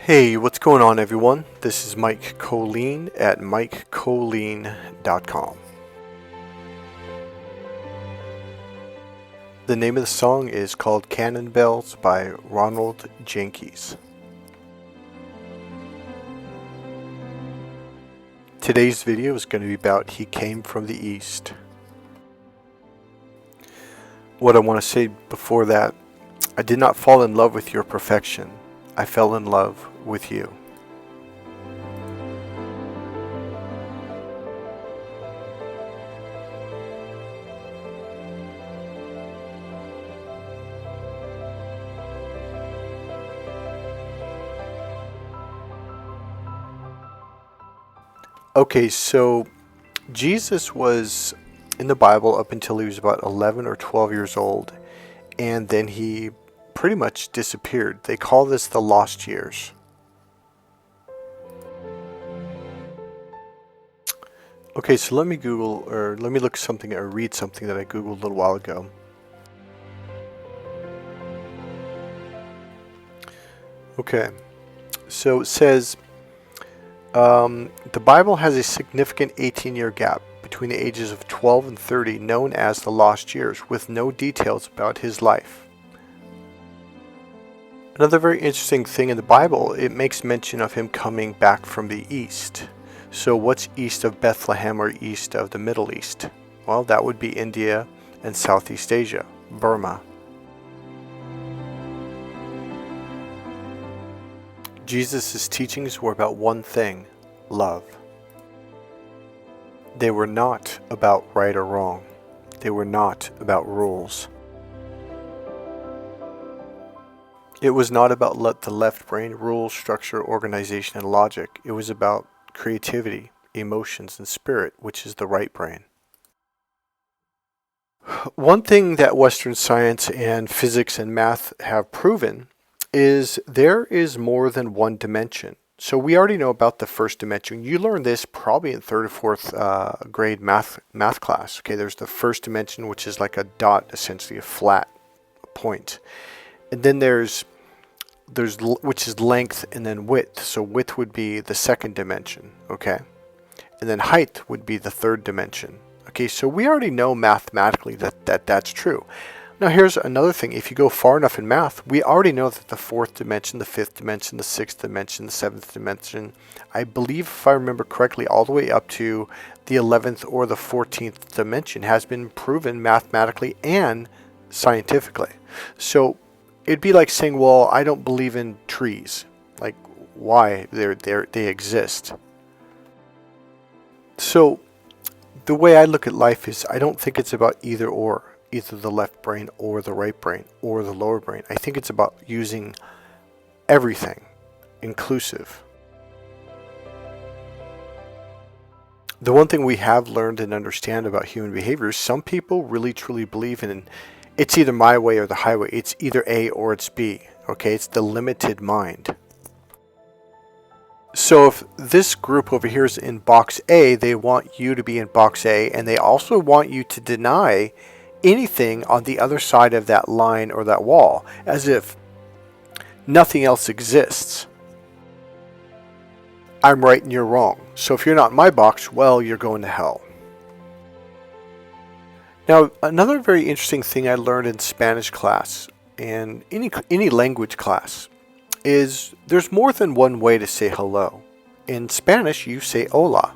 Hey, what's going on, everyone? This is Mike Kollin at MikeKollin.com. The name of the song is called Cannon Bells by Ronald Jenkins. Today's video is going to be about He Came from the East. What I want to say before that, I did not fall in love with your perfection. I fell in love with you. Okay, so Jesus was in the Bible up until he was about 11 or 12 years old, and then he pretty much disappeared. They call this the lost years. Okay, so let me look something or read something that I Googled a little while ago. Okay, so it says the Bible has a significant 18-year gap between the ages of 12 and 30 known as the lost years, with no details about his life. Another very interesting thing in the Bible, it makes mention of him coming back from the east. So what's east of Bethlehem or east of the Middle East? Well, that would be India and Southeast Asia, Burma. Jesus' teachings were about one thing: love. They were not about right or wrong. They were not about rules. It was not about the left brain, rule, structure, organization, and logic. It was about creativity, emotions, and spirit, which is the right brain. One thing that Western science and physics and math have proven is there is more than one dimension. So we already know about the first dimension. You learned this probably in third or fourth grade math class. Okay, there's the first dimension, which is like a dot, essentially a flat point. And then there's which is length and then width. So width would be the second dimension, okay? And then height would be the third dimension. Okay, so we already know mathematically that's true. Now here's another thing. If you go far enough in math, we already know that the fourth dimension, the fifth dimension, the sixth dimension, the seventh dimension, I believe, if I remember correctly, all the way up to the 11th or the 14th dimension has been proven mathematically and scientifically. So it'd be like saying, well, I don't believe in trees. Like, why? They exist. So the way I look at life is I don't think it's about either the left brain or the right brain or the lower brain. I think it's about using everything, inclusive. The one thing we have learned and understand about human behavior is some people really truly believe in it's either my way or the highway. It's either A or it's B. Okay, it's the limited mind. So if this group over here is in box A, they want you to be in box A, and they also want you to deny anything on the other side of that line or that wall, as if nothing else exists. I'm right and you're wrong. So if you're not in my box, well, you're going to hell. Now, another very interesting thing I learned in Spanish class and any language class is there's more than one way to say hello. In Spanish, you say hola.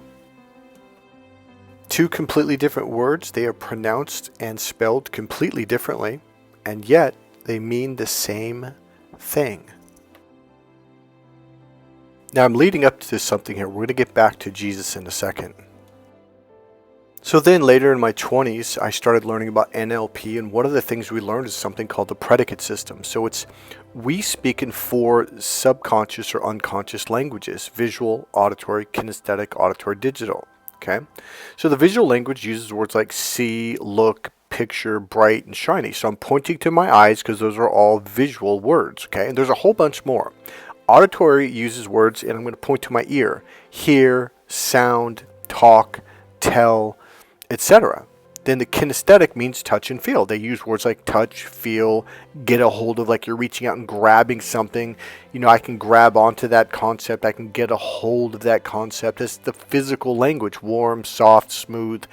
Two completely different words. They are pronounced and spelled completely differently, and yet they mean the same thing. Now, I'm leading up to something here. We're going to get back to Jesus in a second. So then later in my 20s, I started learning about NLP, and one of the things we learned is something called the predicate system. So we speak in 4 subconscious or unconscious languages: visual, auditory, kinesthetic, auditory, digital. Okay? So the visual language uses words like see, look, picture, bright, and shiny. So I'm pointing to my eyes because those are all visual words. Okay? And there's a whole bunch more. Auditory uses words, and I'm going to point to my ear: hear, sound, talk, tell, etc. Then the kinesthetic means touch and feel. They use words like touch, feel, get a hold of, like you're reaching out and grabbing something. I can grab onto that concept. I can get a hold of that concept. It's the physical language, warm, soft, smooth,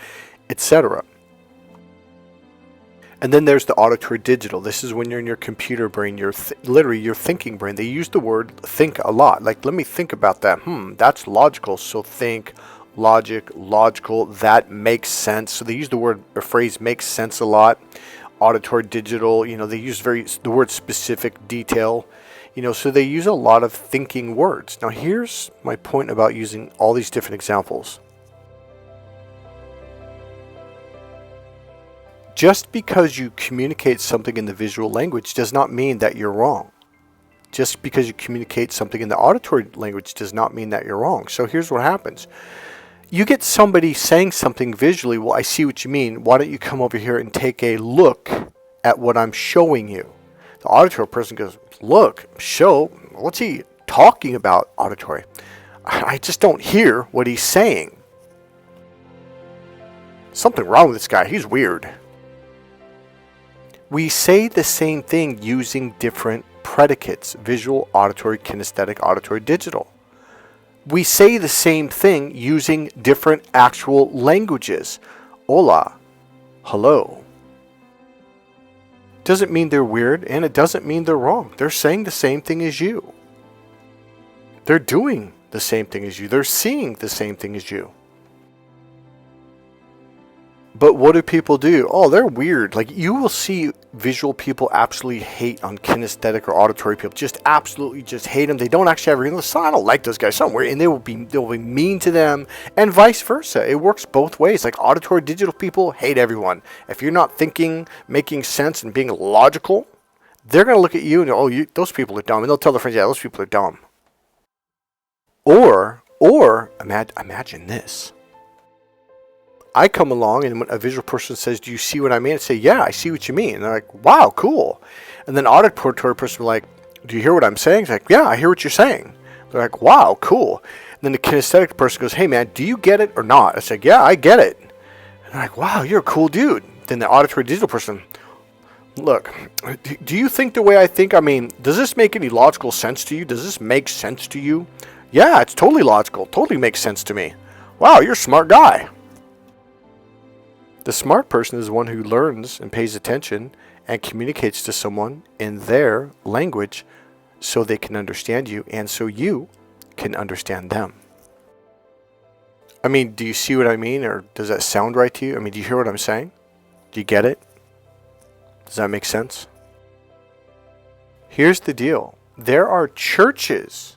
etc. And then there's the auditory digital. This is when you're in your computer brain, literally your thinking brain. They use the word think a lot. Like, let me think about that. That's logical. So think, logic, logical, that makes sense. So they use the word or phrase makes sense a lot. Auditory digital, they use the word specific, detail, so they use a lot of thinking words. Now here's my point about using all these different examples. Just because you communicate something in the visual language does not mean that you're wrong. Just because you communicate something in the auditory language does not mean that you're wrong. So here's what happens. You get somebody saying something visually, well, I see what you mean. Why don't you come over here and take a look at what I'm showing you? The auditory person goes, look, show, what's he talking about, auditory? I just don't hear what he's saying. Something wrong with this guy, he's weird. We say the same thing using different predicates: visual, auditory, kinesthetic, auditory, digital. We say the same thing using different actual languages. Hola, hello. Doesn't mean they're weird, and it doesn't mean they're wrong. They're saying the same thing as you. They're doing the same thing as you. They're seeing the same thing as you. But what do people do? Oh, they're weird. Like, you will see visual people absolutely hate on kinesthetic or auditory people. Just absolutely just hate them. They don't actually have real. I don't like those guys somewhere, and they'll be mean to them, and vice versa. It works both ways. Like, auditory digital people hate everyone. If you're not thinking, making sense, and being logical, they're gonna look at you and go, oh, those people are dumb, and they'll tell their friends, yeah, those people are dumb. Or imagine this. I come along and when a visual person says, do you see what I mean? I say, yeah, I see what you mean. And they're like, wow, cool. And then auditory person will like, do you hear what I'm saying? It's like, yeah, I hear what you're saying. They're like, wow, cool. And then the kinesthetic person goes, hey man, do you get it or not? I say, yeah, I get it. And they're like, wow, you're a cool dude. Then the auditory digital person, look, do you think the way I think? I mean, does this make any logical sense to you? Does this make sense to you? Yeah, it's totally logical. Totally makes sense to me. Wow, you're a smart guy. The smart person is one who learns and pays attention and communicates to someone in their language so they can understand you and so you can understand them. I mean, do you see what I mean, or does that sound right to you? I mean, do you hear what I'm saying? Do you get it? Does that make sense? Here's the deal. There are churches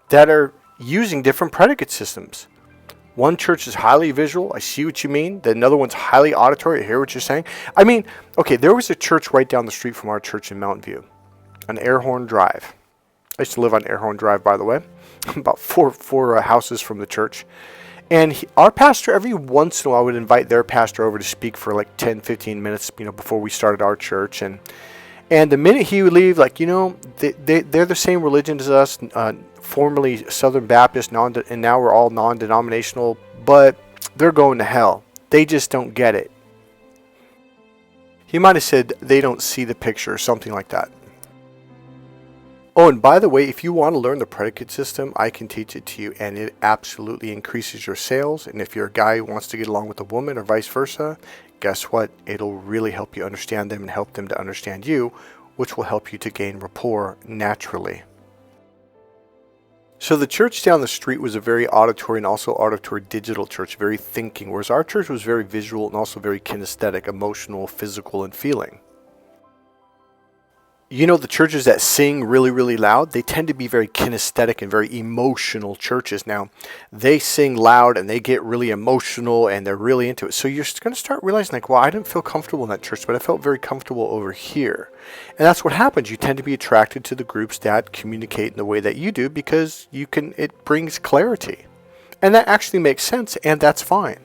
that are using different predicate systems. One church is highly visual. I see what you mean. Then another one's highly auditory. I hear what you're saying. I mean, okay, there was a church right down the street from our church in Mountain View on Airhorn Drive. I used to live on Airhorn Drive, by the way. About four houses from the church. And our pastor, every once in a while, would invite their pastor over to speak for like 10, 15 minutes, before we started our church. And the minute he would leave, like, they're the same religion as us, formerly Southern Baptist, and now we're all non-denominational, but they're going to hell. They just don't get it. He might have said they don't see the picture or something like that. Oh, and by the way, if you want to learn the predicate system, I can teach it to you, and it absolutely increases your sales. And if you're a guy who wants to get along with a woman or vice versa, guess what? It'll really help you understand them and help them to understand you, which will help you to gain rapport naturally. So the church down the street was a very auditory and also auditory digital church, very thinking, whereas our church was very visual and also very kinesthetic, emotional, physical, and feeling. The churches that sing really, really loud, they tend to be very kinesthetic and very emotional churches. Now, they sing loud and they get really emotional and they're really into it. So you're going to start realizing, like, well, I didn't feel comfortable in that church, but I felt very comfortable over here. And that's what happens. You tend to be attracted to the groups that communicate in the way that you do because it brings clarity. And that actually makes sense, and that's fine.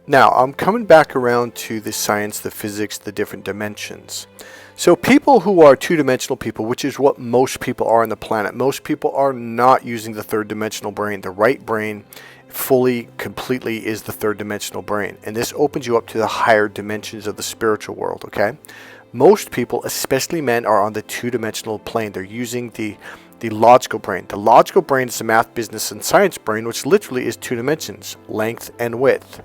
Now, I'm coming back around to the science, the physics, the different dimensions. So people who are two-dimensional people, which is what most people are on the planet, most people are not using the third dimensional brain, the right brain, fully, completely is the third dimensional brain. And this opens you up to the higher dimensions of the spiritual world, okay? Most people, especially men, are on the two-dimensional plane. They're using the logical brain. The logical brain is the math, business, and science brain, which literally is two dimensions, length and width.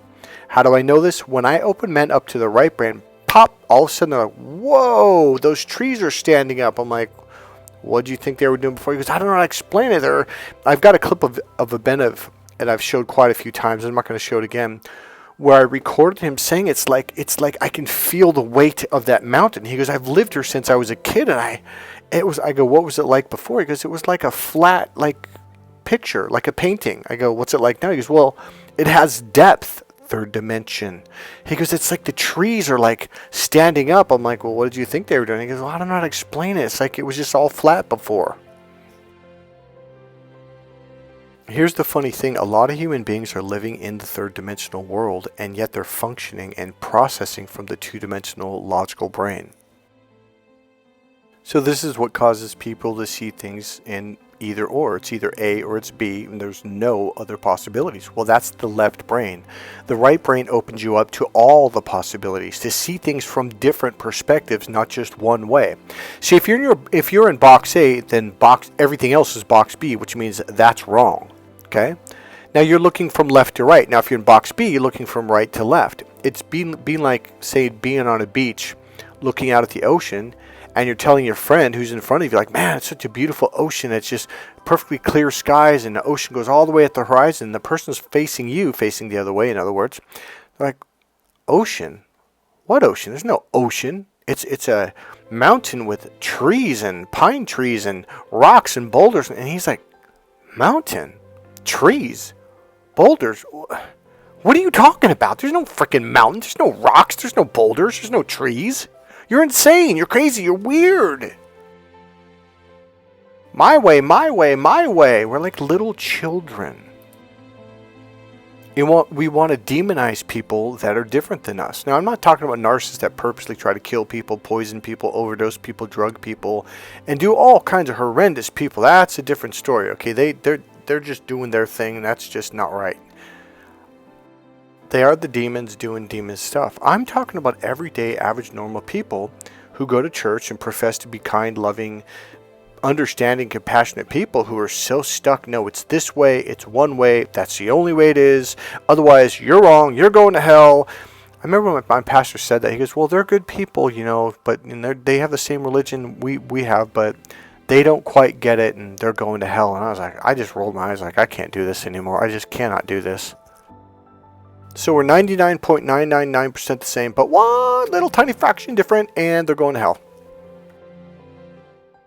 How do I know this? When I open men up to the right brain, pop, all of a sudden they're like, whoa, those trees are standing up. I'm like, what do you think they were doing before? He goes, I don't know how to explain it. I've got a clip of a Benev, and I've showed quite a few times. I'm not going to show it again, where I recorded him saying it's like I can feel the weight of that mountain. He goes, I've lived here since I was a kid, and I go, what was it like before? He goes, it was like a flat picture, like a painting. I go, what's it like now? He goes, well, it has depth. Third dimension. He goes, it's like the trees are like standing up. I'm like, well, what did you think they were doing? He goes, well, I don't know how to explain it. It's like it was just all flat before. Here's the funny thing. A lot of human beings are living in the third dimensional world, and yet they're functioning and processing from the two-dimensional logical brain. So this is what causes people to see things in either or. It's either A or it's B, and there's no other possibilities. Well, that's the left brain. The right brain opens you up to all the possibilities, to see things from different perspectives, not just one way. See, if you're in box A, then everything else is box B, which means that's wrong. Okay? Now you're looking from left to right. Now if you're in box B, you're looking from right to left. It's being like, say, being on a beach, looking out at the ocean, and you're telling your friend who's in front of you, like, man, it's such a beautiful ocean. It's just perfectly clear skies, and the ocean goes all the way at the horizon. The person's facing you, facing the other way, in other words. They're like, ocean? What ocean? There's no ocean. It's a mountain with trees and pine trees and rocks and boulders. And he's like, mountain? Trees? Boulders? What are you talking about? There's no freaking mountain. There's no rocks. There's no boulders. There's no trees. You're insane. You're crazy. You're weird. My way, my way, my way. We're like little children. We want to demonize people that are different than us. Now, I'm not talking about narcissists that purposely try to kill people, poison people, overdose people, drug people, and do all kinds of horrendous people. That's a different story, okay? They're just doing their thing, and that's just not right. They are the demons doing demon stuff. I'm talking about everyday, average, normal people who go to church and profess to be kind, loving, understanding, compassionate people who are so stuck. No, it's this way. It's one way. That's the only way it is. Otherwise, you're wrong. You're going to hell. I remember when my pastor said that. He goes, well, they're good people, but they have the same religion we have, but they don't quite get it, and they're going to hell. And I was like, I just rolled my eyes like, I can't do this anymore. I just cannot do this. So we're 99.999% the same, but one little tiny fraction different, and they're going to hell.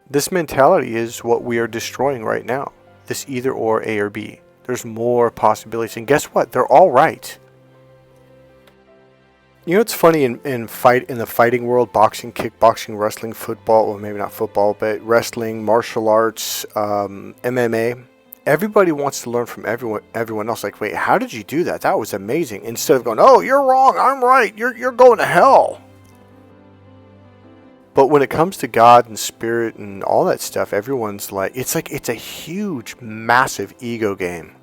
This mentality is what we are destroying right now. This either or, A or B. There's more possibilities, and guess what? They're all right. You know, it's funny in the fighting world, boxing, kickboxing, wrestling, football, well, maybe not football, but wrestling, martial arts, MMA. Everybody wants to learn from everyone else. Like, wait, how did you do that? That was amazing. Instead of going, oh, you're wrong, I'm right, you're going to hell. But when it comes to God and spirit and all that stuff, everyone's like it's a huge, massive ego game.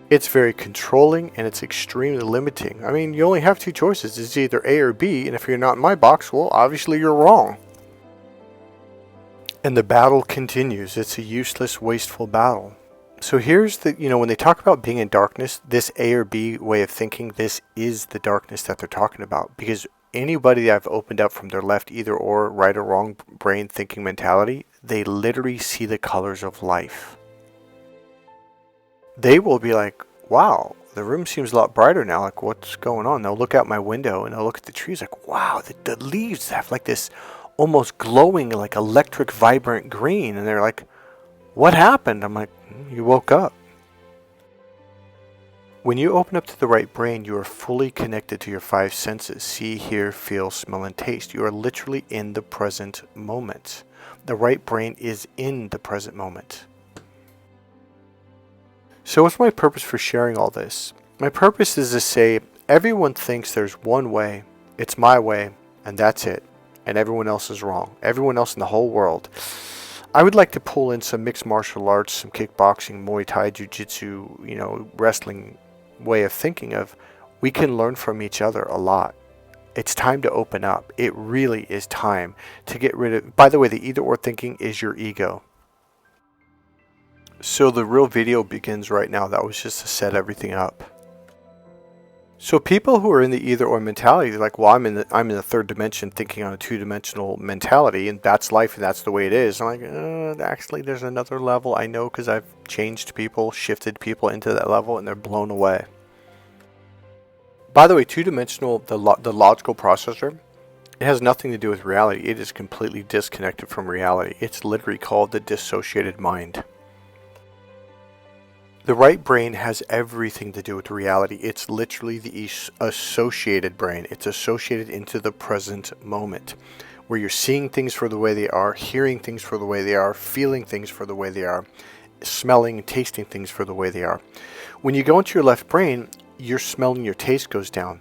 It's very controlling, and it's extremely limiting. I mean, you only have two choices. It's either A or B, and if you're not in my box, well, obviously you're wrong. And the battle continues. It's a useless, wasteful battle. So here's when they talk about being in darkness, this A or B way of thinking, this is the darkness that they're talking about. Because anybody that I've opened up from their left, either or, right or wrong brain thinking mentality, they literally see the colors of life. They will be like, wow, the room seems a lot brighter now. Like, what's going on? They'll look out my window and they'll look at the trees like, wow, the leaves have like this almost glowing, like electric, vibrant green. And they're like, what happened? I'm like, you woke up. When you open up to the right brain, you are fully connected to your five senses: see, hear, feel, smell, and taste. You are literally in the present moment. The right brain is in the present moment. So what's my purpose for sharing all this? My purpose is to say, everyone thinks there's one way, it's my way, and that's it. And everyone else is wrong. Everyone else in the whole world. I would like to pull in some mixed martial arts, some kickboxing, Muay Thai, Jiu-Jitsu, wrestling way of thinking of, we can learn from each other a lot. It's time to open up. It really is time to get rid of, by the way, the either or thinking is your ego. So the real video begins right now. That was just to set everything up. So people who are in the either or mentality, they're like, well, I'm in the third dimension thinking on a two-dimensional mentality, and that's life and that's the way it is. I'm like, actually, there's another level. I know because I've changed people, shifted people into that level, and they're blown away. By the way, two-dimensional, the logical processor, it has nothing to do with reality. It is completely disconnected from reality. It's literally called the dissociated mind. The right brain has everything to do with reality. It's literally the associated brain. It's associated into the present moment, where you're seeing things for the way they are, hearing things for the way they are, feeling things for the way they are, smelling and tasting things for the way they are. When you go into your left brain, your smell and your taste goes down.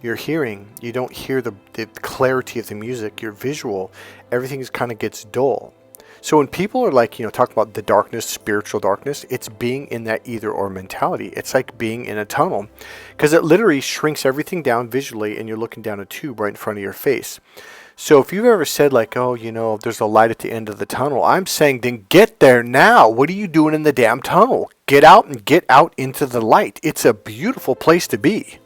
Your hearing, you don't hear the clarity of the music. Your visual, everything kind of gets dull. So when people are like, talking about the darkness, spiritual darkness, it's being in that either or mentality. It's like being in a tunnel, because it literally shrinks everything down visually, and you're looking down a tube right in front of your face. So if you've ever said like, oh, there's a light at the end of the tunnel, I'm saying then get there now. What are you doing in the damn tunnel? Get out and get out into the light. It's a beautiful place to be.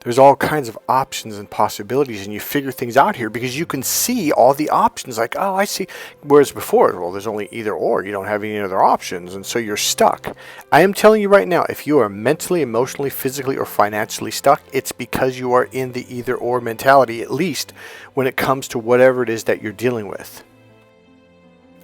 There's all kinds of options and possibilities, and you figure things out here because you can see all the options. Like, oh, I see. Whereas before, well, there's only either or. You don't have any other options, and so you're stuck. I am telling you right now, if you are mentally, emotionally, physically, or financially stuck, it's because you are in the either or mentality, at least when it comes to whatever it is that you're dealing with.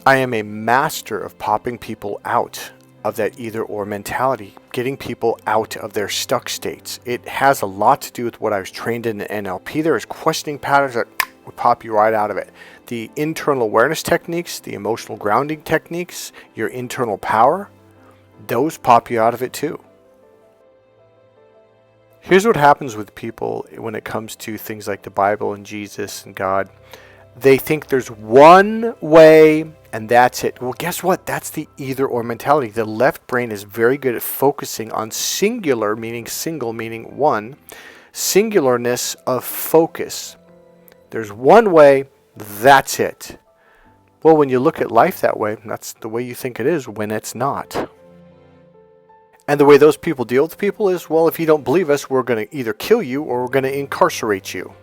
I am a master of popping people out of that either or mentality, getting people out of their stuck states. It has a lot to do with what I was trained in NLP. There is questioning patterns that would pop you right out of it. The internal awareness techniques, the emotional grounding techniques, your internal power, those pop you out of it too. Here's what happens with people when it comes to things like the Bible and Jesus and God. They think there's one way and that's it. Well, guess what? That's the either or mentality. The left brain is very good at focusing on singular, meaning single, meaning one, singularness of focus. There's one way, that's it. Well, when you look at life that way, that's the way you think it is when it's not. And the way those people deal with people is, well, if you don't believe us, we're going to either kill you or we're going to incarcerate you.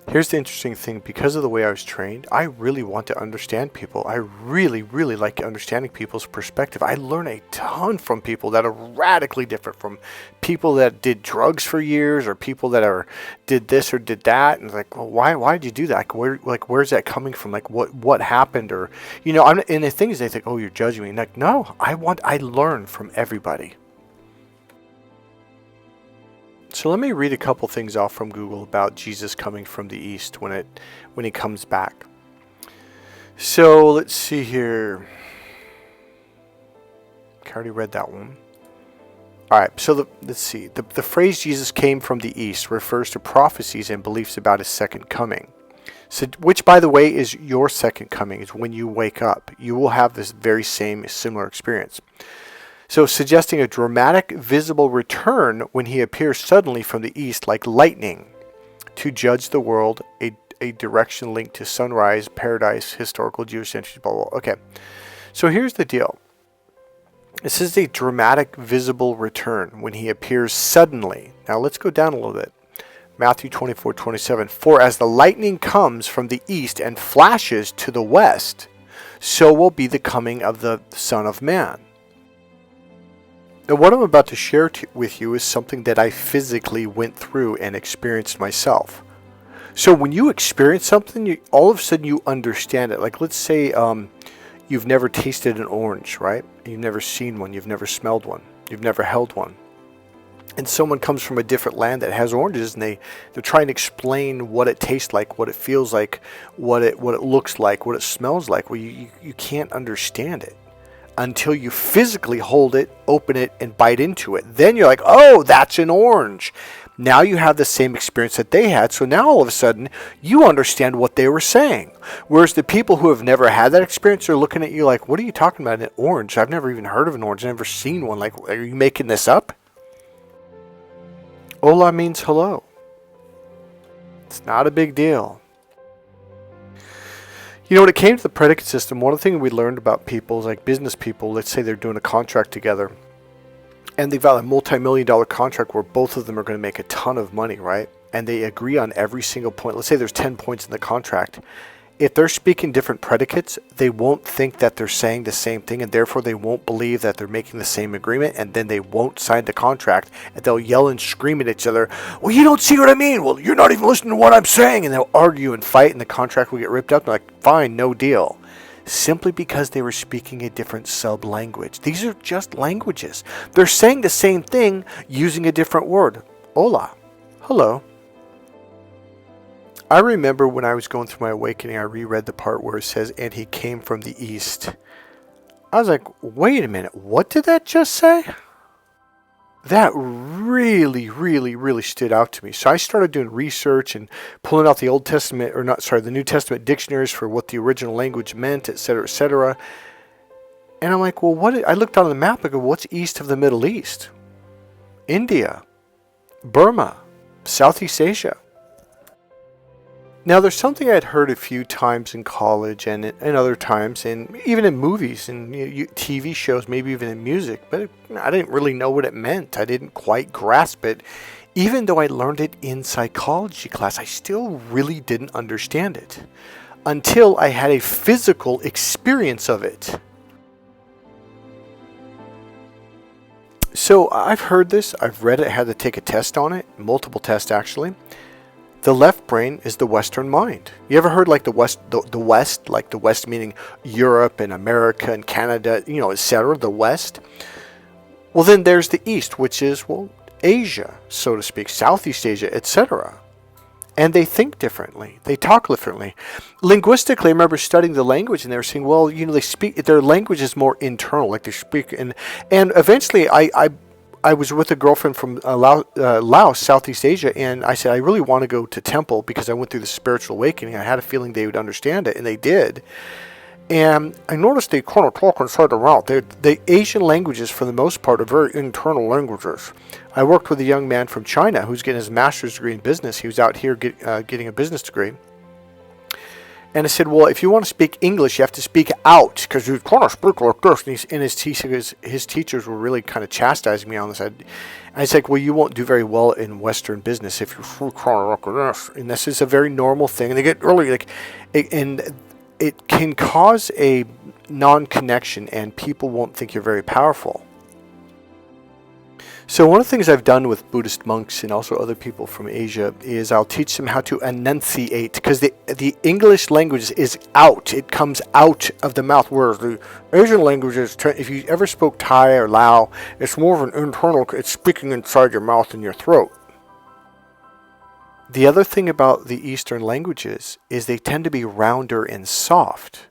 Here's the interesting thing. Because of the way I was trained, I really want to understand people. I really, really like understanding people's perspective. I learn a ton from people that are radically different from people that did drugs for years or people that did this or did that. And it's like, well, why did you do that? Where's that coming from? Like, what happened? Or, and the thing is, they think, oh, you're judging me. Like, no, I learn from everybody. So let me read a couple things off from Google about Jesus coming from the east when he comes back. So let's see here. I already read that one. All right, so let's see. The phrase Jesus came from the east refers to prophecies and beliefs about his second coming. So, which, by the way, is your second coming. Is when you wake up. You will have this very similar experience. So suggesting a dramatic, visible return when he appears suddenly from the east like lightning to judge the world, a direction linked to sunrise, paradise, historical Jewish entries, blah, blah, blah. Okay, so here's the deal. This is a dramatic, visible return when he appears suddenly. Now let's go down a little bit. Matthew 24:27. For as the lightning comes from the east and flashes to the west, so will be the coming of the Son of Man. Now, what I'm about to share with you is something that I physically went through and experienced myself. So when you experience something, all of a sudden you understand it. Like, let's say you've never tasted an orange, right? You've never seen one. You've never smelled one. You've never held one. And someone comes from a different land that has oranges, and they're trying to explain what it tastes like, what it feels like, what it looks like, what it smells like. Well, you can't understand it. until you physically hold it, open it, and bite into it. Then you're like, oh, that's an orange. Now you have the same experience that they had, so now all of a sudden you understand what they were saying. Whereas the people who have never had that experience are looking at you like, what are you talking about, an orange? I've never even heard of an orange, I've never seen one. Like, are you making this up? Hola means hello. It's not a big deal. You know, when it came to the predicate system, one of the things we learned about people is like business people, let's say they're doing a contract together, and they've got a multi-million-dollar contract where both of them are going to make a ton of money, right? And they agree on every single point. Let's say there's 10 points in the contract. If they're speaking different predicates, they won't think that they're saying the same thing, and therefore they won't believe that they're making the same agreement, and then they won't sign the contract, and they'll yell and scream at each other, well, you don't see what I mean, well, you're not even listening to what I'm saying, and they'll argue and fight, and the contract will get ripped up. They're like, fine, no deal. Simply because they were speaking a different sub-language. These are just languages. They're saying the same thing using a different word. Hola. Hello. I remember when I was going through my awakening, I reread the part where it says, and he came from the east. I was like, wait a minute, what did that just say? That really stood out to me. So I started doing research and pulling out the the New Testament dictionaries for what the original language meant, etc., etc. And I'm like, well, I looked on the map and go, what's east of the Middle East? India, Burma, Southeast Asia. Now, there's something I'd heard a few times in college and other times, and even in movies and TV shows, maybe even in music, but I didn't really know what it meant. I didn't quite grasp it. Even though I learned it in psychology class, I still really didn't understand it until I had a physical experience of it. So I've heard this, I've read it, I had to take a test on it, multiple tests actually. The left brain is the Western mind. You ever heard like the West, like the West meaning Europe and America and Canada, etc., the West? Well, then there's the East, which is, well, Asia, so to speak, Southeast Asia, etc. And they think differently. They talk differently. Linguistically, I remember studying the language, and they were saying, well, they speak, their language is more internal, like they speak, and eventually I was with a girlfriend from Laos, Southeast Asia, and I said, I really want to go to temple because I went through the spiritual awakening. I had a feeling they would understand it, and they did. And I noticed they kind of talk inside the mouth. The Asian languages, for the most part, are very internal languages. I worked with a young man from China who's getting his master's degree in business. He was out here getting a business degree. And I said, well, if you want to speak English, you have to speak out, because you kind of speak like this. And his teachers were really kind of chastising me on this. And I said, well, you won't do very well in Western business if you kind of like this. And this is a very normal thing. And they get really and it can cause a non-connection, and people won't think you're very powerful. So one of the things I've done with Buddhist monks and also other people from Asia is I'll teach them how to enunciate, because the English language is out. It comes out of the mouth, whereas the Asian languages, if you ever spoke Thai or Lao, it's more of an internal, it's speaking inside your mouth and your throat. The other thing about the Eastern languages is they tend to be rounder and soft,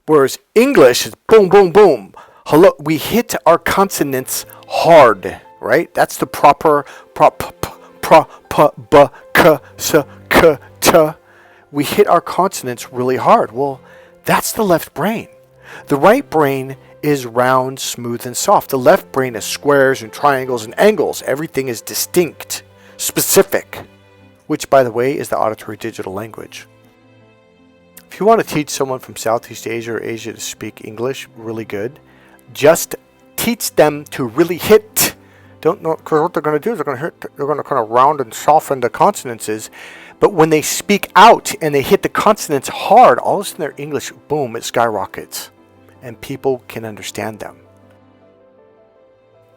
whereas English is boom, boom, boom. Hello, we hit our consonants hard. Right? That's the proper we hit our consonants really hard. Well, that's the left brain. The right brain is round, smooth, and soft. The left brain is squares and triangles and angles. Everything is distinct, specific, which, by the way, is the auditory digital language. If you want to teach someone from Southeast Asia or Asia to speak English really good, just teach them to really hit. Don't know, because what they're going to do is they're going to kind of round and soften the consonants. But when they speak out and they hit the consonants hard, all of a sudden their English, boom, it skyrockets, and people can understand them.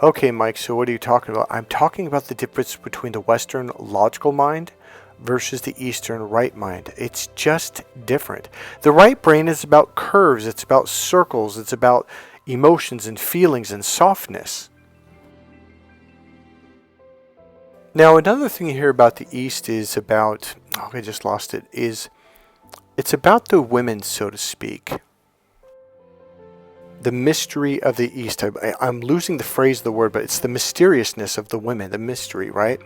Okay, Mike, so what are you talking about? I'm talking about the difference between the Western logical mind versus the Eastern right mind. It's just different. The right brain is about curves, it's about circles, it's about emotions and feelings and softness. Now, another thing you hear about the East is about, I just lost it, it's about the women, so to speak. the mystery of the East. I'm losing the phrase, the word, but it's the mysteriousness of the women, the mystery, right?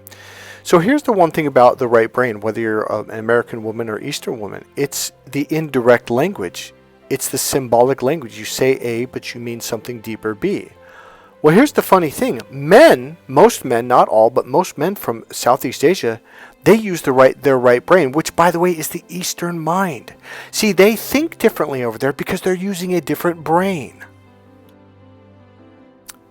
So here's the one thing about the right brain, whether you're an American woman or Eastern woman, it's the indirect language. It's the symbolic language. You say A, but you mean something deeper B. Well, here's the funny thing. Men, most men, not all, but most men from Southeast Asia, they use their right brain, which, by the way, is the Eastern mind. See, they think differently over there because they're using a different brain.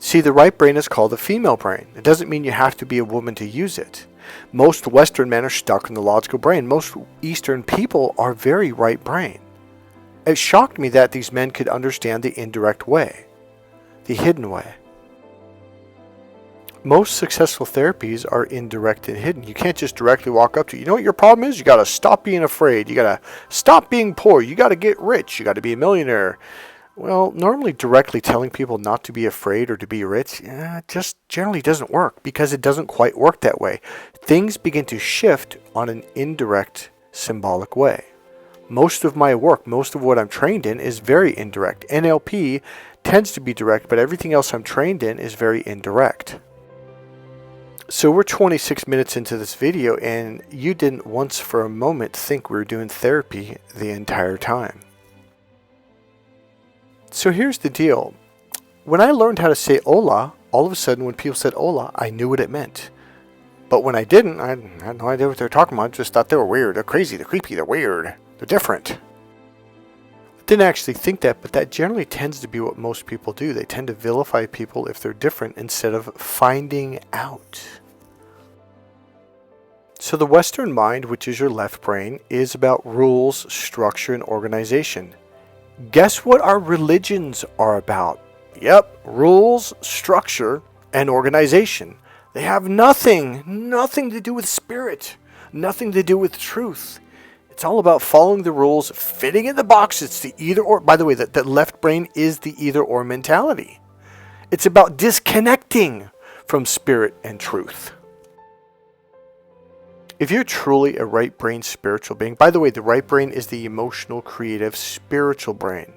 See, the right brain is called the female brain. It doesn't mean you have to be a woman to use it. Most Western men are stuck in the logical brain. Most Eastern people are very right brain. It shocked me that these men could understand the indirect way, the hidden way. Most successful therapies are indirect and hidden. You can't just directly walk up to, you know what your problem is? You got to stop being afraid. You got to stop being poor. You got to get rich. You got to be a millionaire. Well, normally directly telling people not to be afraid or to be rich, just generally doesn't work because it doesn't quite work that way. Things begin to shift on an indirect, symbolic way. Most of my work, most of what I'm trained in is very indirect. NLP tends to be direct, but everything else I'm trained in is very indirect. So we're 26 minutes into this video and you didn't once for a moment think we were doing therapy the entire time. So here's the deal. When I learned how to say hola, all of a sudden when people said hola, I knew what it meant. But when I didn't, I had no idea what they were talking about. I just thought they were weird. They're crazy. They're creepy. They're weird. They're different. I didn't actually think that, but that generally tends to be what most people do. They tend to vilify people if they're different instead of finding out. So the Western mind, which is your left brain, is about rules, structure, and organization. Guess what our religions are about? Yep, rules, structure, and organization. They have nothing to do with spirit, nothing to do with truth. It's all about following the rules, fitting in the box. It's the either or. By the way, that left brain is the either or mentality. It's about disconnecting from spirit and truth. If you're truly a right brain spiritual being, by the way, the right brain is the emotional, creative, spiritual brain.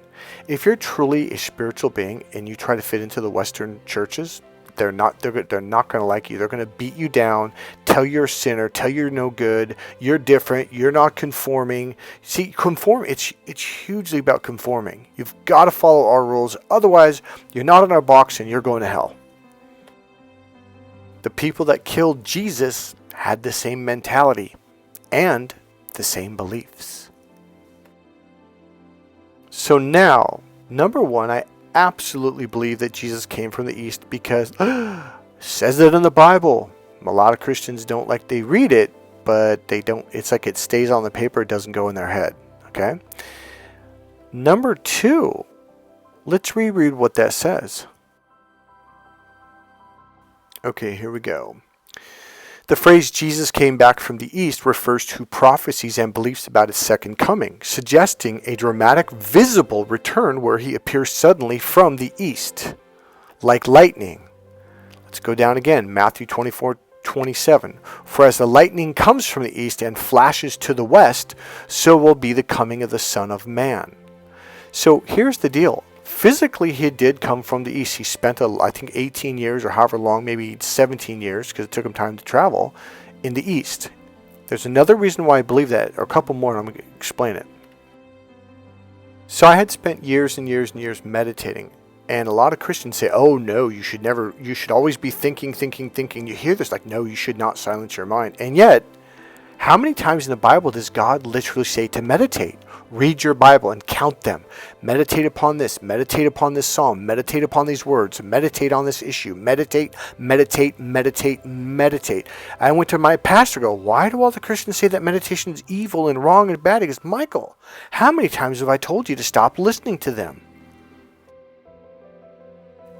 If you're truly a spiritual being and you try to fit into the Western churches, they're not going to like you. They're going to beat you down, tell you're a sinner, tell you're no good, you're different, you're not conforming. See, it's hugely about conforming. You've got to follow our rules. Otherwise, you're not in our box and you're going to hell. The people that killed Jesus had the same mentality and the same beliefs. So now, number one, I absolutely believe that Jesus came from the East because it says it in the Bible. A lot of Christians don't like, they read it, but they don't, it's like it stays on the paper, it doesn't go in their head. Okay? Number two, let's reread what that says. Okay, here we go. The phrase Jesus came back from the East refers to prophecies and beliefs about his second coming, suggesting a dramatic, visible return where he appears suddenly from the East, like lightning. Let's go down again, Matthew 24:27. For as the lightning comes from the East and flashes to the West, so will be the coming of the Son of Man. So here's the deal. Physically, he did come from the East. He spent, I think, 18 years or however long, maybe 17 years, because it took him time to travel, in the East. There's another reason why I believe that, or a couple more, and I'm going to explain it. So I had spent years and years and years meditating, and a lot of Christians say, oh no, you should always be thinking. You hear this like, no, you should not silence your mind. And yet, how many times in the Bible does God literally say to meditate? Read your Bible and count them. Meditate upon this psalm, meditate upon these words, meditate on this issue, meditate. I went to my pastor, go, why do all the Christians say that meditation is evil and wrong and bad? He goes, Michael, how many times have I told you to stop listening to them?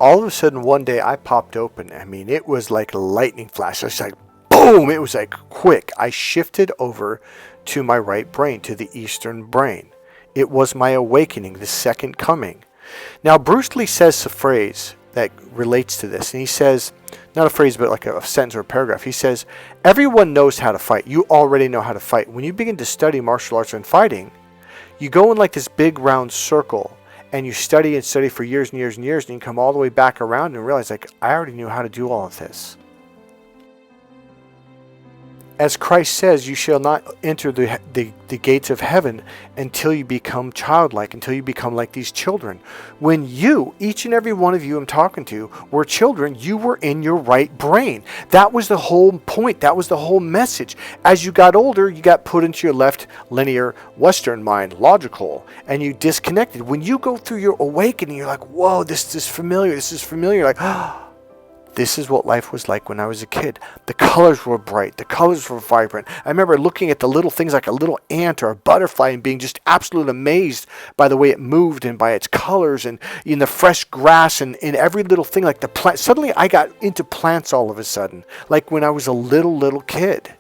All of a sudden, one day I popped open. I mean, it was like a lightning flash. I was like, boom, it was like quick. I shifted over to my right brain, to the Eastern brain. It was my awakening, the second coming. Now, Bruce Lee says a phrase that relates to this. And he says, not a phrase, but like a sentence or a paragraph. He says, everyone knows how to fight. You already know how to fight. When you begin to study martial arts and fighting, you go in like this big round circle. and you study and study for years and years and years, and you come all the way back around and realize, like, I already knew how to do all of this. As Christ says, you shall not enter the gates of heaven until you become childlike, until you become like these children. When you, each and every one of you I'm talking to, were children, you were in your right brain. That was the whole point. That was the whole message. As you got older, you got put into your left linear Western mind, logical, and you disconnected. When you go through your awakening, you're like, whoa, this is familiar. This is familiar. You're like, ah. This is what life was like when I was a kid. The colors were bright. The colors were vibrant. I remember looking at the little things like a little ant or a butterfly and being just absolutely amazed by the way it moved and by its colors and in the fresh grass and in every little thing like the plant. Suddenly I got into plants all of a sudden, like when I was a little kid.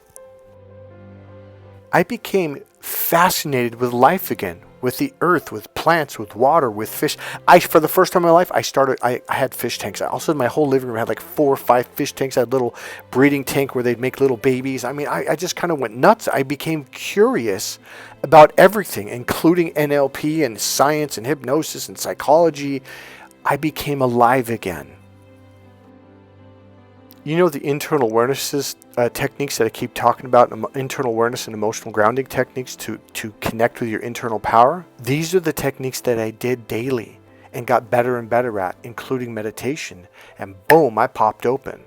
I became fascinated with life again, with the earth, with plants, with water, with fish. For the first time in my life, I had fish tanks. I also, my whole living room had like 4 or 5 fish tanks. I had a little breeding tank where they'd make little babies. I mean, I just kind of went nuts. I became curious about everything, including NLP and science and hypnosis and psychology. I became alive again. You know the internal awareness techniques that I keep talking about, internal awareness and emotional grounding techniques to connect with your internal power? These are the techniques that I did daily and got better and better at, including meditation. And boom, I popped open.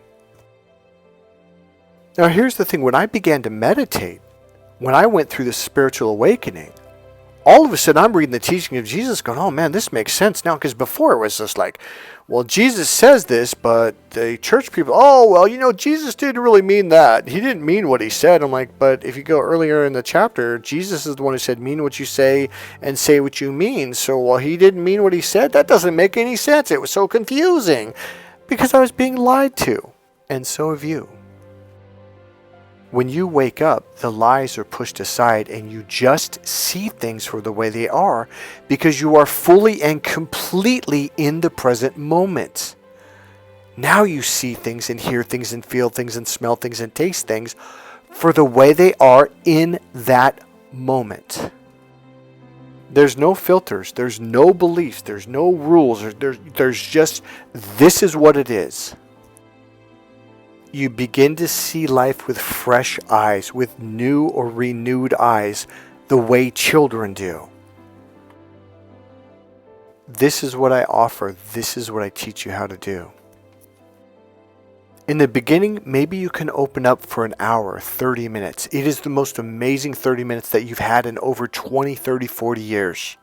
Now here's the thing, when I began to meditate, when I went through this spiritual awakening, all of a sudden I'm reading the teaching of Jesus going, oh man, this makes sense now. Because before it was just like, well, Jesus says this, but the church people, oh, well, you know, Jesus didn't really mean that. He didn't mean what he said. I'm like, but if you go earlier in the chapter, Jesus is the one who said, mean what you say and say what you mean. So, well, he didn't mean what he said. That doesn't make any sense. It was so confusing because I was being lied to. And so have you. When you wake up, the lies are pushed aside and you just see things for the way they are because you are fully and completely in the present moment. Now you see things and hear things and feel things and smell things and taste things for the way they are in that moment. There's no filters, there's no beliefs, there's no rules, there's just, this is what it is. You begin to see life with fresh eyes, with new or renewed eyes, the way children do. This is what I offer. This is what I teach you how to do. In the beginning, maybe you can open up for an hour, 30 minutes. It is the most amazing 30 minutes that you've had in over 20, 30, 40 years.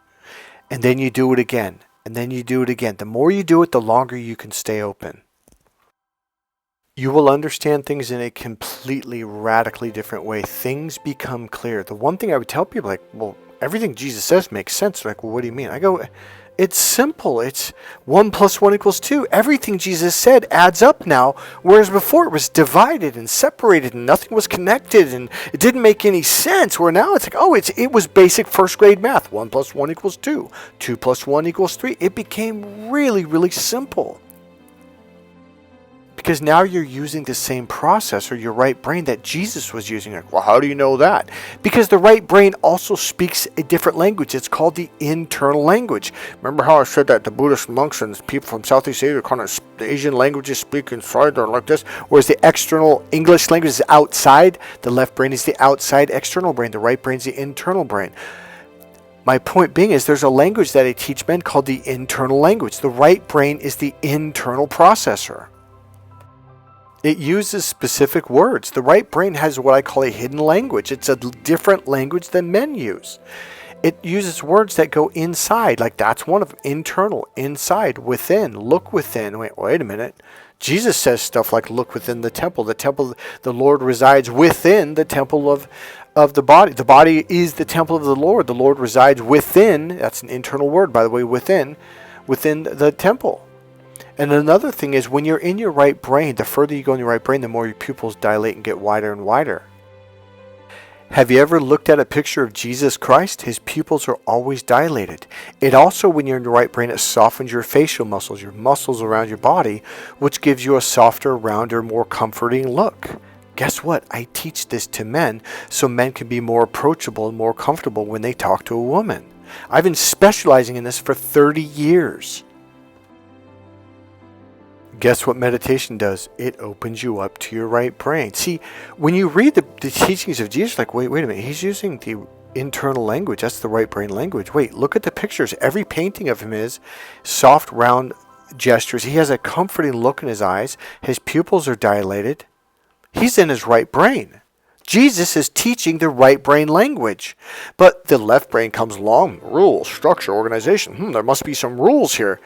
And then you do it again. And then you do it again. The more you do it, the longer you can stay open. You will understand things in a completely, radically different way. Things become clear. The one thing I would tell people, like, well, everything Jesus says makes sense. They're like, well, what do you mean? I go, it's simple. It's 1 + 1 = 2. Everything Jesus said adds up now, whereas before it was divided and separated and nothing was connected and it didn't make any sense. Where now it's like, oh, it was basic first grade math. 1 + 1 = 2. 2 + 1 = 3. It became really, really simple. Because now you're using the same processor, your right brain, that Jesus was using. Like, well, how do you know that? Because the right brain also speaks a different language. It's called the internal language. Remember how I said that the Buddhist monks and people from Southeast Asia, kind of the Asian languages speak inside or like this, whereas the external English language is outside. The left brain is the outside external brain. The right brain is the internal brain. My point being is there's a language that I teach men called the internal language. The right brain is the internal processor. It uses specific words. The right brain has what I call a hidden language. It's a different language than men use. It uses words that go inside, like that's one of them. Internal, inside, within, look within. Wait a minute. Jesus says stuff like look within the temple. The Lord resides within the temple of the body. The body is the temple of the Lord. The Lord resides within, that's an internal word, by the way, within the temple. And another thing is when you're in your right brain, the further you go in your right brain, the more your pupils dilate and get wider and wider. Have you ever looked at a picture of Jesus Christ? His pupils are always dilated. It also, when you're in your right brain, it softens your facial muscles, your muscles around your body, which gives you a softer, rounder, more comforting look. Guess what? I teach this to men so men can be more approachable and more comfortable when they talk to a woman. I've been specializing in this for 30 years. Guess what meditation does? It opens you up to your right brain. See, when you read the teachings of Jesus, like, wait a minute, he's using the internal language. That's the right brain language. Wait, look at the pictures. Every painting of him is soft, round gestures. He has a comforting look in his eyes. His pupils are dilated. He's in his right brain. Jesus is teaching the right brain language. But the left brain comes along, rules, structure, organization. There must be some rules here.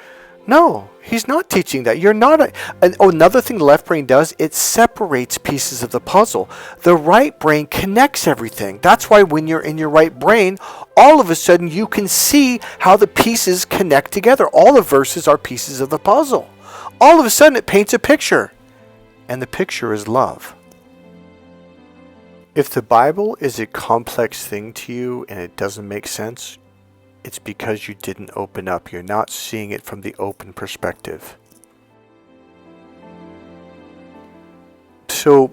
No, he's not teaching that. You're not another thing the left brain does, it separates pieces of the puzzle. The right brain connects everything. That's why when you're in your right brain, all of a sudden you can see how the pieces connect together. All the verses are pieces of the puzzle. All of a sudden it paints a picture. And the picture is love. If the Bible is a complex thing to you and it doesn't make sense, it's because you didn't open up. You're not seeing it from the open perspective. So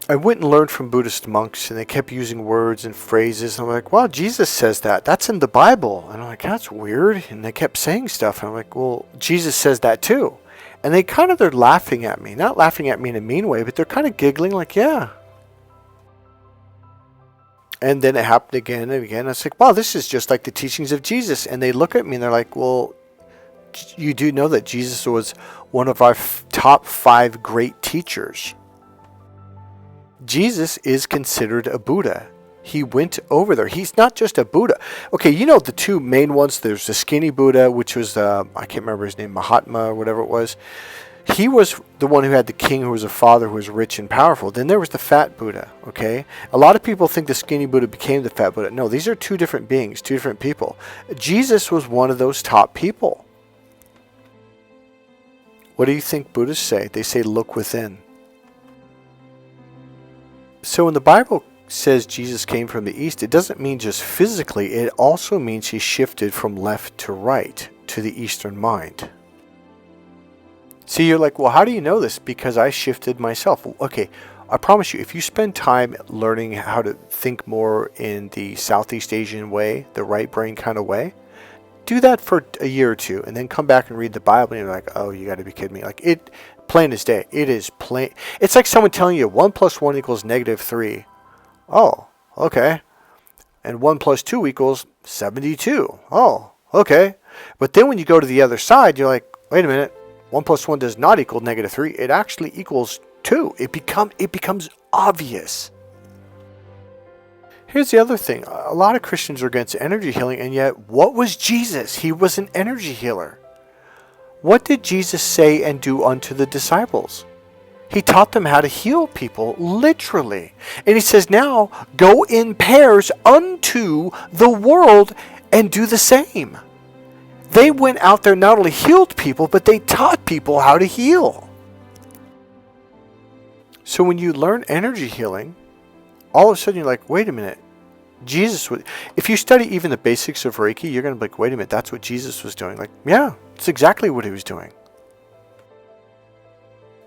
I went and learned from Buddhist monks, and they kept using words and phrases. And I'm like, well, Jesus says that. That's in the Bible. And I'm like, that's weird. And they kept saying stuff. And I'm like, well, Jesus says that too. And they're laughing at me. Not laughing at me in a mean way, but they're kind of giggling like, yeah. And then it happened again and again. I was like, wow, this is just like the teachings of Jesus. And they look at me and they're like, well, you do know that Jesus was one of our top 5 great teachers. Jesus is considered a Buddha. He went over there. He's not just a Buddha. Okay, you know the 2 main ones. There's the skinny Buddha, which was, I can't remember his name, Mahatma or whatever it was. He was the one who had the king who was a father who was rich and powerful. Then there was the fat Buddha, okay? A lot of people think the skinny Buddha became the fat Buddha. No, these are 2 different beings, 2 different people. Jesus was one of those top people. What do you think Buddhists say? They say, look within. So when the Bible says Jesus came from the east, it doesn't mean just physically. It also means he shifted from left to right to the eastern mind. See, you're like, well, how do you know this? Because I shifted myself. Okay, I promise you, if you spend time learning how to think more in the Southeast Asian way, the right brain kind of way, do that for a year or 2, and then come back and read the Bible, and you're like, oh, you got to be kidding me. Like, it, plain as day. It is plain. It's like someone telling you 1 + 1 = -3. Oh, okay. And 1 + 2 = 72. Oh, okay. But then when you go to the other side, you're like, wait a minute. 1 + 1 does not equal -3. It actually equals 2. It becomes obvious. Here's the other thing. A lot of Christians are against energy healing, and yet what was Jesus? He was an energy healer. What did Jesus say and do unto the disciples? He taught them how to heal people, literally. And he says, now go in pairs unto the world and do the same. They went out there, not only healed people, but they taught people how to heal. So when you learn energy healing, all of a sudden you're like, wait a minute. Jesus would, if you study even the basics of Reiki, you're going to be like, wait a minute, that's what Jesus was doing. Like, yeah, it's exactly what he was doing.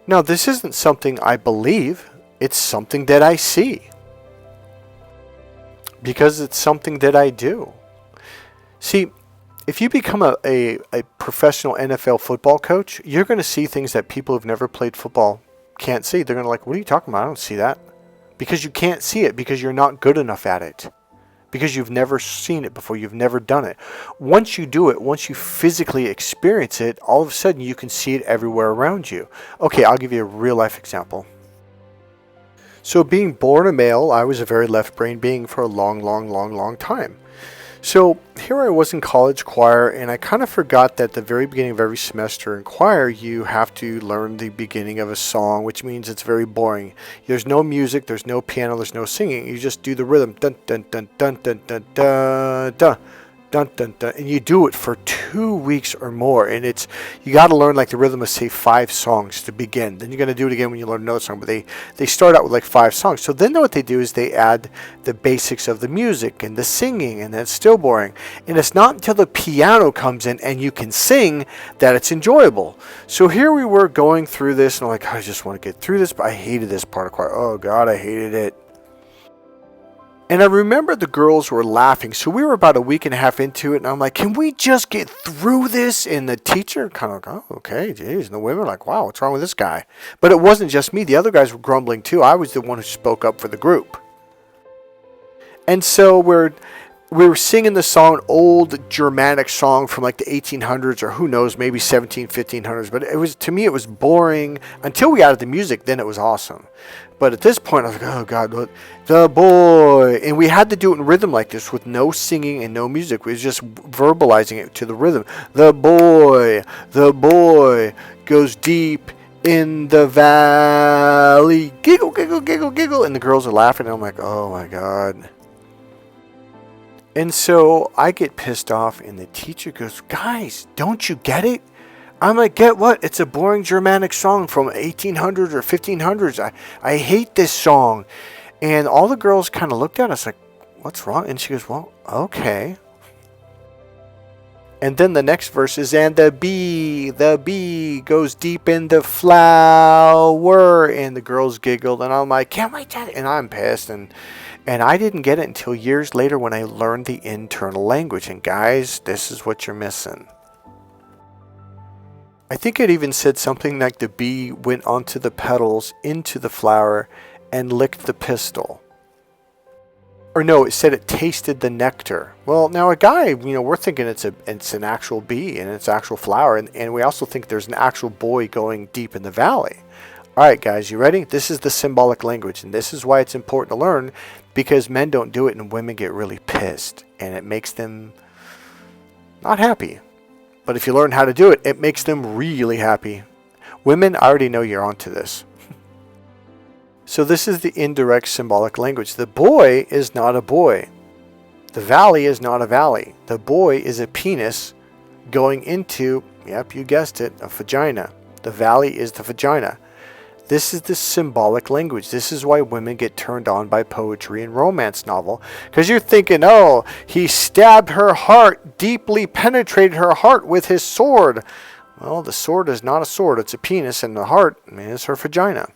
Now, this isn't something I believe. It's something that I see. Because it's something that I do. See, if you become a professional NFL football coach, you're going to see things that people who've never played football can't see. They're going to like, what are you talking about? I don't see that. Because you can't see it, because you're not good enough at it. Because you've never seen it before, you've never done it. Once you do it, once you physically experience it, all of a sudden you can see it everywhere around you. Okay, I'll give you a real life example. So being born a male, I was a very left brain being for a long time. So here I was in college choir, and I kind of forgot that at the very beginning of every semester in choir, you have to learn the beginning of a song, which means it's very boring. There's no music, there's no piano, there's no singing. You just do the rhythm, dun dun dun dun dun dun dun dun. Dun, dun, dun, and you do it for 2 weeks or more, and you got to learn like the rhythm of say 5 songs to begin. Then you're going to do it again when you learn another song, but they start out with like 5 songs. So then what they do is they add the basics of the music and the singing, and then it's still boring. And it's not until the piano comes in and you can sing that it's enjoyable. So here we were going through this, and I'm like, I just want to get through this, but I hated this part of choir. Oh God, I hated it. And I remember the girls were laughing. So we were about a week and a half into it. And I'm like, can we just get through this? And the teacher kind of like, oh, okay, geez. And the women were like, wow, what's wrong with this guy? But it wasn't just me. The other guys were grumbling too. I was the one who spoke up for the group. And so we were singing the song, old Germanic song from like the 1800s or who knows, maybe 1500s. But it was, to me, it was boring until we added the music. Then it was awesome. But at this point, I was like, oh God, what? The boy. And we had to do it in rhythm like this with no singing and no music. We was just verbalizing it to the rhythm. The boy goes deep in the valley. Giggle, giggle, giggle, giggle. And the girls are laughing. And I'm like, oh my God. And so I get pissed off, and the teacher goes, guys, don't you get it? I'm like, get what? It's a boring Germanic song from 1800s or 1500s. I hate this song. And all the girls kind of looked at us like, what's wrong? And she goes, well, okay. And then the next verse is, and the bee goes deep in the flower. And the girls giggled, and I'm like, can't wait. And I'm pissed. And I didn't get it until years later when I learned the internal language. And guys, this is what you're missing. I think it even said something like the bee went onto the petals into the flower and licked the pistil. Or no, it said it tasted the nectar. Well, now a guy, we're thinking it's an actual bee and it's actual flower. And we also think there's an actual boy going deep in the valley. All right, guys, you ready? This is the symbolic language. And this is why it's important to learn, because men don't do it and women get really pissed. And it makes them not happy. But if you learn how to do it, it makes them really happy. Women, I already know you're onto this. So this is the indirect symbolic language. The boy is not a boy. The valley is not a valley. The boy is a penis going into, yep, you guessed it, a vagina. The valley is the vagina. This is the symbolic language. This is why women get turned on by poetry and romance novel. Because you're thinking, oh, he stabbed her heart, deeply penetrated her heart with his sword. Well, the sword is not a sword. It's a penis, and the heart is her vagina.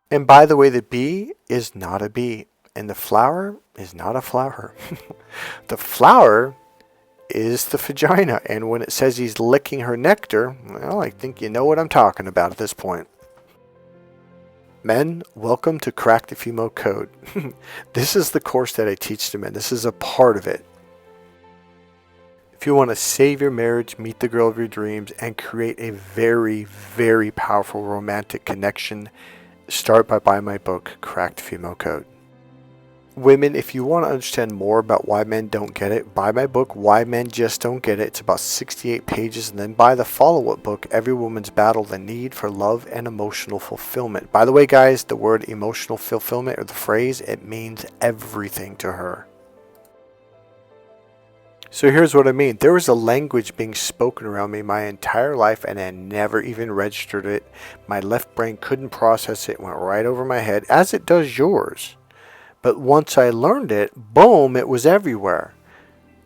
And by the way, the bee is not a bee. And the flower is not a flower. The flower is the vagina. And when it says he's licking her nectar, well, I think you know what I'm talking about at this point. Men, welcome to Crack the Female Code. This is the course that I teach to men. This is a part of it. If you want to save your marriage, meet the girl of your dreams, and create a very, very powerful romantic connection, start by buying my book, Crack the Female Code. Women, if you want to understand more about why men don't get it, buy my book, Why Men Just Don't Get It. It's about 68 pages. And then buy the follow-up book, Every Woman's Battle, The Need for Love and Emotional Fulfillment. By the way, guys, the word emotional fulfillment, or the phrase, it means everything to her. So here's what I mean. There was a language being spoken around me my entire life, and I never even registered it. My left brain couldn't process it. It went right over my head, as it does yours. But once I learned it, boom, it was everywhere.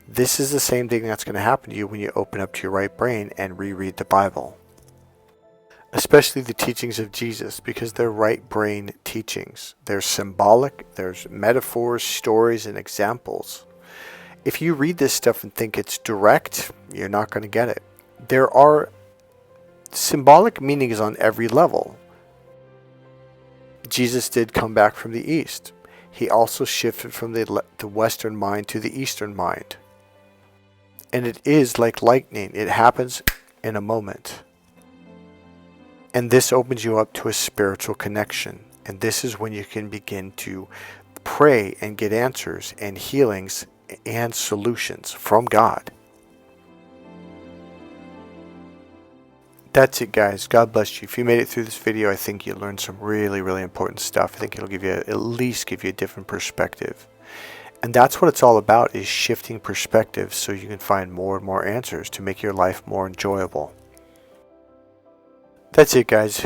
This is the same thing that's going to happen to you when you open up to your right brain and reread the Bible. Especially the teachings of Jesus, because they're right brain teachings. They're symbolic, there's metaphors, stories, and examples. If you read this stuff and think it's direct, you're not going to get it. There are symbolic meanings on every level. Jesus did come back from the East. He also shifted from the Western mind to the Eastern mind. And it is like lightning. It happens in a moment. And this opens you up to a spiritual connection. And this is when you can begin to pray and get answers and healings and solutions from God. That's it, guys. God bless you. If you made it through this video, I think you learned some really, really important stuff. I think it'll give you at least give you a different perspective. And that's what it's all about, is shifting perspective so you can find more and more answers to make your life more enjoyable. That's it, guys.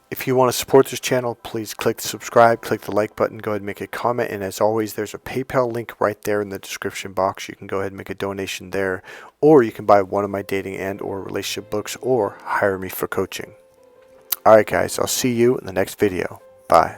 If you want to support this channel, please click the subscribe, click the like button, go ahead and make a comment. And as always, there's a PayPal link right there in the description box. You can go ahead and make a donation there, or you can buy one of my dating and or relationship books, or hire me for coaching. All right, guys, I'll see you in the next video. Bye.